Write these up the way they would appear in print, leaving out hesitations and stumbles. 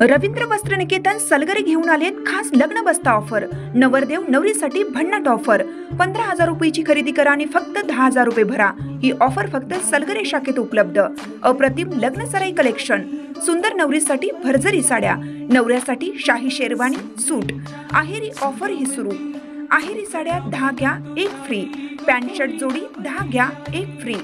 रवींद्र वस्त्र निकेतन सलगरे घेऊन आलेत खास लग्न बस्ता ऑफर। नवरदेव नवरीसाठी भन्नाट ऑफर। 15,000 रुपयाची खरेदी करा आणि फक्त 10,000 रुपये भरा। ही ऑफर फक्त सलगरे शाखेत उपलब्ध। अप्रतिम लग्न सराई कलेक्शन, सुंदर नवरीसाठी भरजरी साड्या, नवऱ्यासाठी शाही शेरवानी सूट। आहेरी ऑफर ही सुरू। आहेरी साड्या 10 घ्या 1 फ्री। पॅन्ट शर्ट जोडी 10 घ्या 1 फ्री।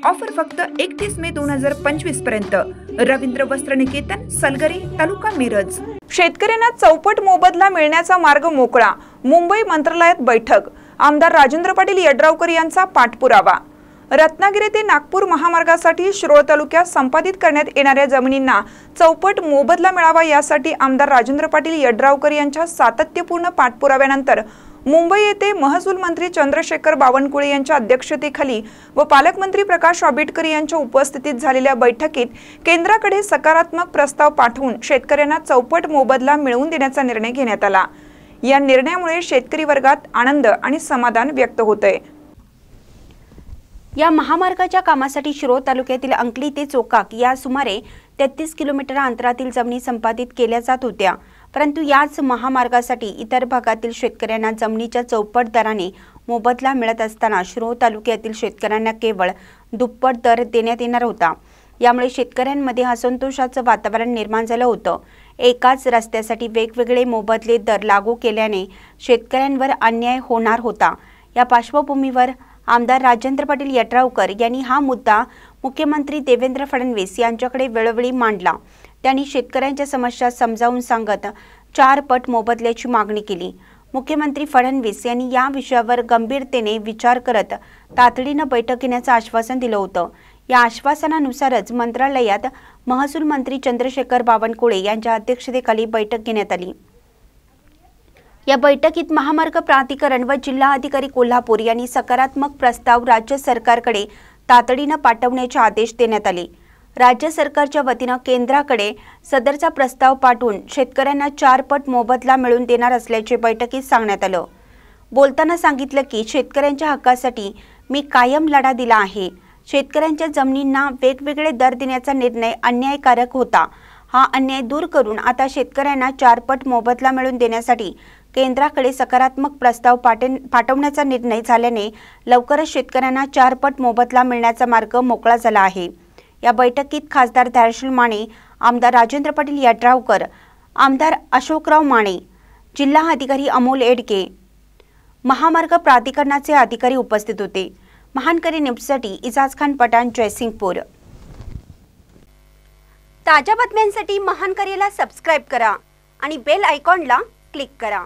ऑफर फक्त 31 मे 2025 पर्यंत। रवींद्र वस्त्र निकेतन सलगरे, तालुका मिरज। शेतकऱ्यांना चौपट मोबदला मिळण्याचा मार्ग मोकळा। मुंबई मंत्रालयात बैठक। आमदार राजेंद्र पाटील यड्रावकर यांचा पाठपुरावा। रत्नागिरी ते नागपूर महामार्गासाठी शिरोळ तालुक्यात संपादित करण्यात येणाऱ्या जमिनींना चौपट मोबदला मिळावा यासाठी आमदार राजेंद्र पाटील यड्रावकर यांच्या सातत्यपूर्ण पाठपुराव्यानंतर मुंबई येथे महसूल मंत्री चंद्रशेखर बावनकुळे यांच्या अध्यक्षतेखाली व पालकमंत्री प्रकाश आंबेडकर यांच्या उपस्थितीत झालेल्या बैठकीत केंद्राकडे सकारात्मक प्रस्ताव पाठवून शेतकऱ्यांना चौपट मोबदला मिळवून देण्याचा निर्णय घेण्यात आला। या निर्णयामुळे शेतकरी वर्गात आनंद आणि समाधान व्यक्त होतंय। या महामार्गाच्या कामासाठी शिरोळ तालुक्यातील अंकली ते चोकाक या सुमारे 33 किलोमीटर अंतरातील जमिनी संपादित केल्या जात होत्या, परंतु याच महामार्गासाठी इतर भागातील शेतकऱ्यांना जमिनीच्या चौपट दराने मोबदला मिळत असताना शिरोळ तालुक्यातील शेतकऱ्यांना केवळ दुप्पट दर देण्यात येणार होता। यामुळे शेतकऱ्यांमध्ये असंतोषाचं वातावरण निर्माण झालं होतं। एकाच रस्त्यासाठी वेगवेगळे मोबदले दर लागू केल्याने शेतकऱ्यांवर अन्याय होणार होता। या पार्श्वभूमीवर आमदार राजेंद्र पाटील यड्रावकर यांनी हा मुद्दा मुख्यमंत्री देवेंद्र फडणवीस यांच्याकडे वेळोवेळी मांडला। त्यांनी शेतकऱ्यांच्या समस्या समजावून सांगत 4 पट मोबदल्याची मागणी केली। मुख्यमंत्री फडणवीस यांनी या विषयावर गंभीरतेने विचार करत तातडीनं बैठक घेण्याचं आश्वासन दिलं होतं। या आश्वासनानुसारच मंत्रालयात महसूल मंत्री चंद्रशेखर बावनकुळे यांच्या अध्यक्षतेखाली बैठक घेण्यात आली। या बैठकीत महामार्ग प्राधिकरण व जिल्हा अधिकारी कोल्हापूर यांनी सकारात्मक प्रस्ताव राज्य सरकारकडे तातडीनं पाठवण्याचे आदेश देण्यात आले। राज्य सरकारच्या वतीनं केंद्राकडे सदरचा प्रस्ताव पाठवून शेतकऱ्यांना 4 पट मोबदला मिळवून देणार असल्याचे बैठकीत सांगण्यात आलं। बोलताना सांगितलं की शेतकऱ्यांच्या हक्कासाठी मी कायम लढा दिला आहे। शेतकऱ्यांच्या जमिनींना वेगवेगळे दर देण्याचा निर्णय अन्यायकारक होता। हा अन्याय दूर करून आता शेतकऱ्यांना 4 पट मोबदला मिळवून देण्यासाठी केंद्राकडे सकारात्मक प्रस्ताव पाठवण्याचा निर्णय झाल्याने लवकरच शेतकऱ्यांना 4 पट मोबदला मिळण्याचा मार्ग मोकळा झाला आहे। या बैठकीत खासदार धाराशिव माने, आमदार राजेंद्र पाटील यड्रावकर, आमदार अशोकराव माने, जिल्हा अधिकारी अमोल एडके, महामार्ग प्राधिकरणाचे अधिकारी उपस्थित होते। महानकरी न्यूजसाठी इजाज खान पठाण, जयसिंगपूर। ताज्या बातम्यांसाठी महानकरीला सबस्क्राइब करा आणि बेल आयकॉनला क्लिक करा।